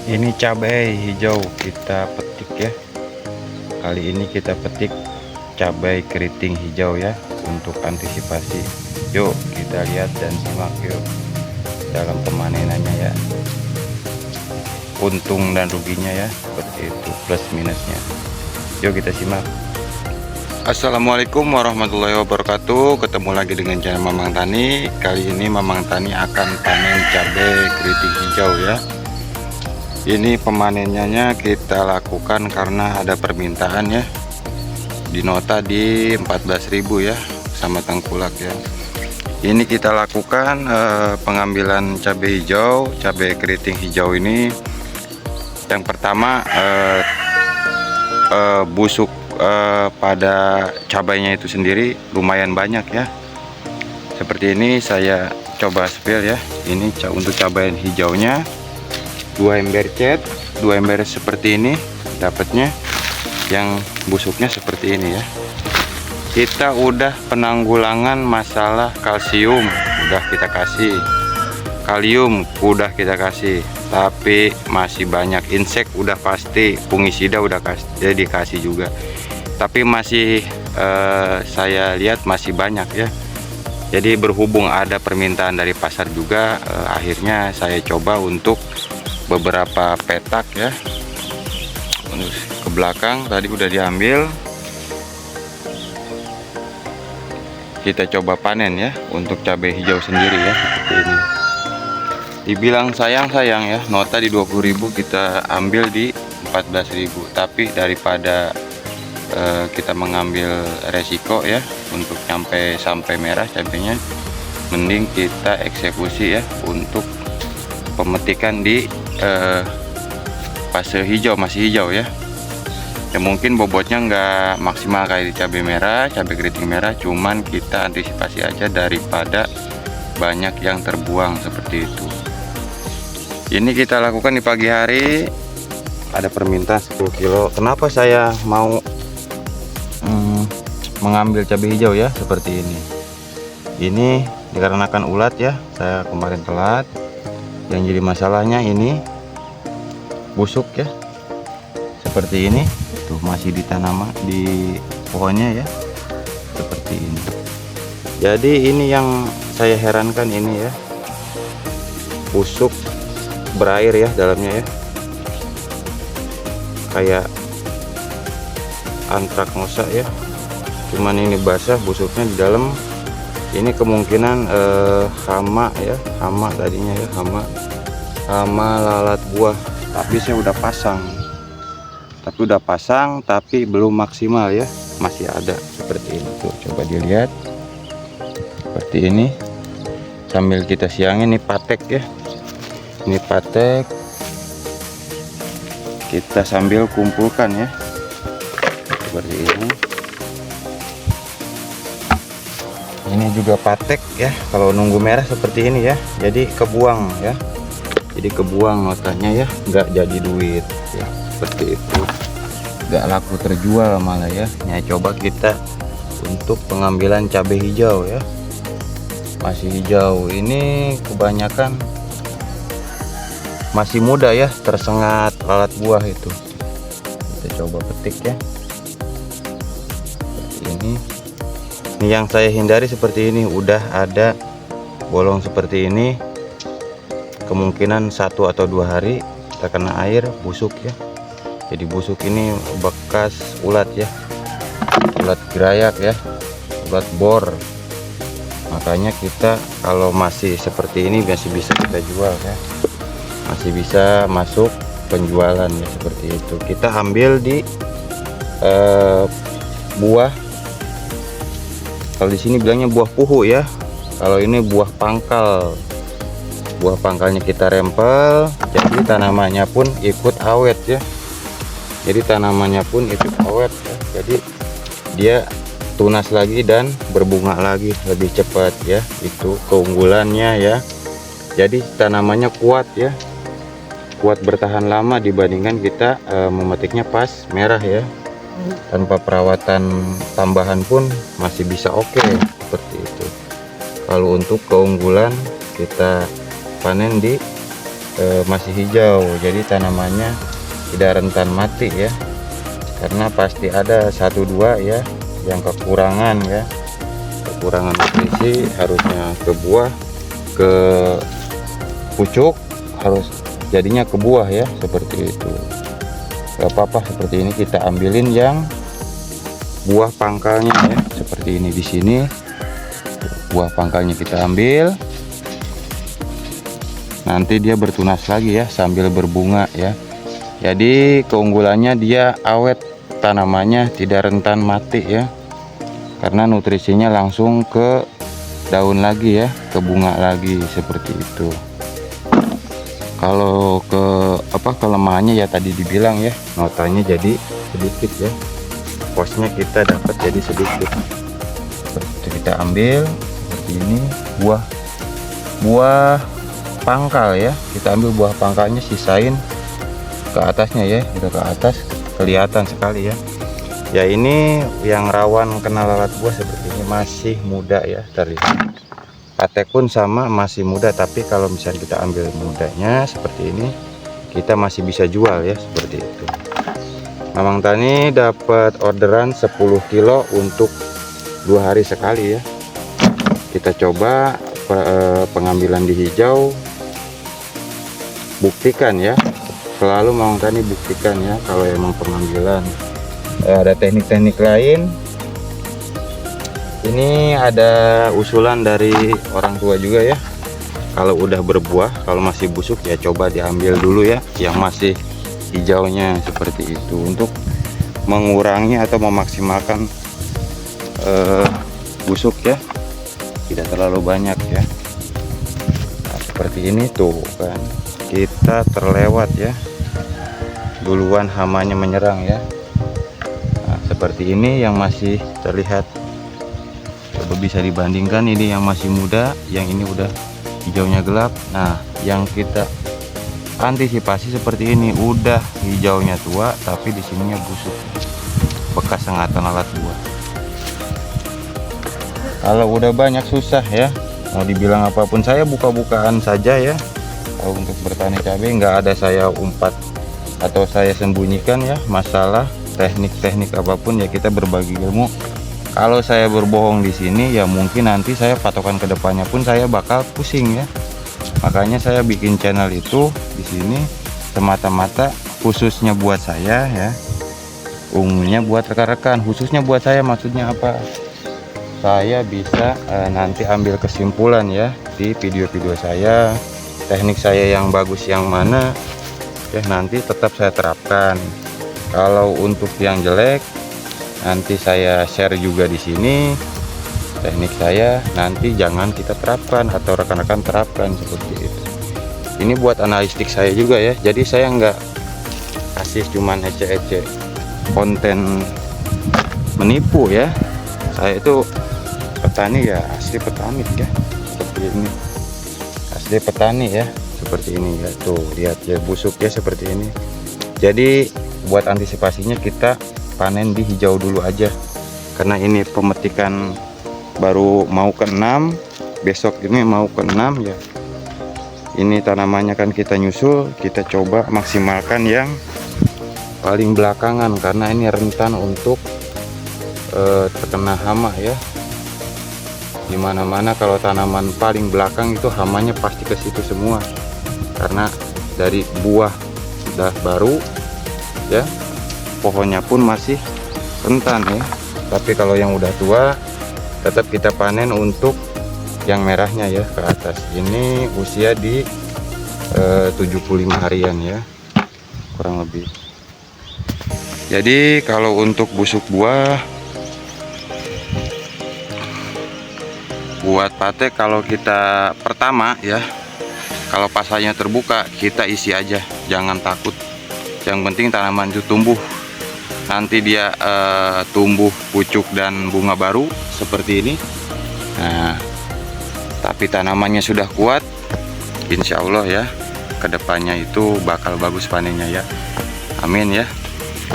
Ini cabai hijau kita petik ya. Kali ini kita petik cabai keriting hijau ya, untuk antisipasi. Yuk kita lihat dan simak yuk dalam pemanenannya ya. Untung dan ruginya ya, seperti itu, plus minusnya. Yuk kita simak. Assalamualaikum warahmatullahi wabarakatuh. Ketemu lagi dengan channel Mamang Tani. Kali ini Mamang Tani akan panen cabai keriting hijau ya. Ini pemanennya kita lakukan karena ada permintaan ya. Di nota di 14.000 ya, sama tengkulak ya. Ini kita lakukan pengambilan cabai hijau, cabai keriting hijau ini. Yang pertama busuk pada cabainya itu sendiri lumayan banyak ya. Seperti ini saya coba spill ya. Ini untuk cabai hijaunya 2 ember cat, 2 ember seperti ini dapatnya. Yang busuknya seperti ini ya. Kita udah penanggulangan masalah kalsium udah kita kasih, kalium udah kita kasih, tapi masih banyak. Insek udah pasti, fungisida udah dikasih juga, tapi masih saya lihat masih banyak ya. Jadi berhubung ada permintaan dari pasar juga, akhirnya saya coba untuk beberapa petak ya. Ke belakang tadi udah diambil, kita coba panen ya untuk cabai hijau sendiri ya. Seperti ini dibilang sayang ya, nota di 20.000 kita ambil di 14.000, tapi daripada kita mengambil resiko ya untuk sampai merah cabainya, mending kita eksekusi ya untuk pemetikan di fase hijau, masih hijau ya. Ya mungkin bobotnya nggak maksimal kayak di cabai merah, cabai keriting merah, cuman kita antisipasi aja daripada banyak yang terbuang seperti itu. Ini kita lakukan di pagi hari, ada permintaan 10 kilo. Kenapa saya mau mengambil cabai hijau ya seperti ini? Ini dikarenakan ulat ya, saya kemarin telat. Yang jadi masalahnya ini busuk ya, seperti ini tuh, masih ditanam di pohonnya ya, seperti ini. Jadi ini yang saya herankan ini ya, busuk berair ya dalamnya ya, kayak antraknosa ya, cuman ini basah, busuknya di dalam. Ini kemungkinan hama ya, hama tadinya ya, hama lalat buah. Tapi saya udah pasang, tapi belum maksimal ya, masih ada seperti ini tuh. Coba dilihat seperti ini, sambil kita siangin. Ini patek ya, ini patek, kita sambil kumpulkan ya seperti ini. Ini juga patek ya, kalau nunggu merah seperti ini ya, jadi kebuang ya, jadi kebuang notanya ya, nggak jadi duit ya, seperti itu, nggak laku terjual malah ya. Nah, coba kita untuk pengambilan cabai hijau ya, masih hijau ini kebanyakan masih muda ya, tersengat lalat buah itu. Kita coba petik ya seperti ini. Ini yang saya hindari seperti ini, udah ada bolong seperti ini, kemungkinan 1 atau 2 hari terkena air busuk ya. Jadi busuk ini bekas ulat ya, ulat gerayak ya, ulat bor. Makanya kita kalau masih seperti ini masih bisa kita jual ya, masih bisa masuk penjualan ya, seperti itu. Kita ambil di buah, kalau di sini bilangnya buah puhu ya, kalau ini buah pangkal. Buah pangkalnya kita rempel, jadi tanamannya pun ikut awet ya. Jadi tanamannya pun ikut awet ya. Jadi dia tunas lagi dan berbunga lagi lebih cepat ya. Itu keunggulannya ya. Jadi tanamannya kuat ya, kuat bertahan lama dibandingkan kita memetiknya pas merah ya. Tanpa perawatan tambahan pun masih bisa oke seperti itu. Kalau untuk keunggulan kita panen di masih hijau, jadi tanamannya tidak rentan mati ya, karena pasti ada 1-2 ya yang kekurangan ya, kekurangan nutrisi, harusnya ke buah, ke pucuk, harus jadinya ke buah ya, seperti itu. Gak apa-apa, seperti ini kita ambilin yang buah pangkalnya ya, seperti ini. Di sini buah pangkalnya kita ambil, nanti dia bertunas lagi ya sambil berbunga ya. Jadi keunggulannya dia awet, tanamannya tidak rentan mati ya, karena nutrisinya langsung ke daun lagi ya, ke bunga lagi, seperti itu. Kalau kelemahannya ya tadi dibilang ya, notanya jadi sedikit ya, posnya kita dapat jadi sedikit. Seperti itu, kita ambil seperti ini buah pangkal ya, kita ambil buah pangkalnya, sisain ke atasnya ya, udah ke atas kelihatan sekali ya. Ya ini yang rawan kena lalat buah seperti ini, masih muda ya, terlihat. Pate pun sama, masih muda, tapi kalau misalnya kita ambil mudanya seperti ini, kita masih bisa jual ya, seperti itu. Mamang Tani dapat orderan 10 kilo untuk 2 hari sekali ya. Kita coba pengambilan di hijau, buktikan ya, selalu Mamang Tani buktikan ya kalau emang pengambilan. Ada teknik-teknik lain. Ini ada usulan dari orang tua juga ya, kalau udah berbuah, kalau masih busuk ya coba diambil dulu ya yang masih hijaunya, seperti itu, untuk mengurangi atau memaksimalkan busuk ya, tidak terlalu banyak ya. Nah, seperti ini tuh kan, kita terlewat ya, duluan hamanya menyerang ya. Nah, seperti ini yang masih terlihat. Coba bisa dibandingkan, ini yang masih muda, yang ini udah hijaunya gelap. Nah, yang kita antisipasi seperti ini, udah hijaunya tua tapi di sininya busuk, bekas sengatan lalat buah. Kalau udah banyak susah ya, mau dibilang apapun. Saya buka-bukaan saja ya, kalau untuk bertani cabai nggak ada saya umpat atau saya sembunyikan ya, masalah teknik-teknik apapun ya kita berbagi ilmu. Kalau saya berbohong di sini ya mungkin nanti saya patokan kedepannya pun saya bakal pusing ya. Makanya saya bikin channel itu di sini semata-mata khususnya buat saya ya, umumnya buat rekan-rekan, khususnya buat saya. Maksudnya apa? Saya bisa nanti ambil kesimpulan ya di video-video saya, teknik saya yang bagus yang mana ya, nanti tetap saya terapkan. Kalau untuk yang jelek nanti saya share juga di sini, teknik saya nanti jangan kita terapkan atau rekan-rekan terapkan, seperti itu. Ini buat analistik saya juga ya, jadi saya nggak kasih cuman ece-ece konten menipu ya. Saya itu petani ya, asli petani ya, seperti ini, asli petani ya, seperti ini ya. Tuh lihat ya, busuk ya seperti ini. Jadi buat antisipasinya kita panen di hijau dulu aja, karena ini pemetikan baru mau ke-6, besok ini mau ke-6 ya. Ini tanamannya kan kita nyusul, kita coba maksimalkan yang paling belakangan, karena ini rentan untuk terkena hama ya. Dimana-mana kalau tanaman paling belakang itu hamanya pasti ke situ semua, karena dari buah udah baru ya, pohonnya pun masih rentan ya. Tapi kalau yang udah tua tetap kita panen untuk yang merahnya ya ke atas. Ini usia di 75 harian ya kurang lebih. Jadi kalau untuk busuk buah buat pate, kalau kita pertama ya, kalau pasarnya terbuka kita isi aja, jangan takut. Yang penting tanaman itu tumbuh, nanti dia tumbuh pucuk dan bunga baru seperti ini. Nah, tapi tanamannya sudah kuat, insya Allah ya kedepannya itu bakal bagus panennya ya, amin ya.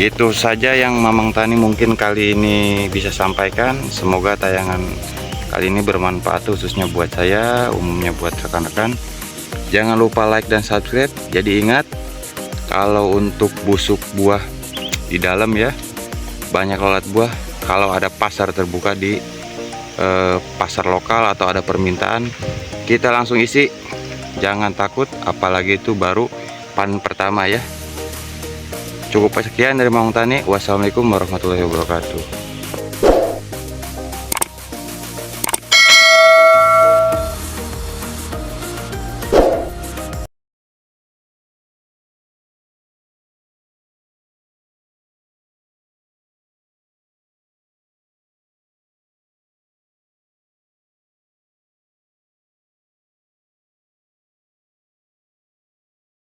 Itu saja yang Mamang Tani mungkin kali ini bisa sampaikan. Semoga tayangan kali ini bermanfaat, khususnya buat saya, umumnya buat rekan-rekan. Jangan lupa like dan subscribe. Jadi ingat, kalau untuk busuk buah di dalam ya, banyak lalat buah, kalau ada pasar terbuka di pasar lokal atau ada permintaan, kita langsung isi. Jangan takut, apalagi itu baru panen pertama ya. Cukup sekian dari Mang Tani. Wassalamualaikum warahmatullahi wabarakatuh.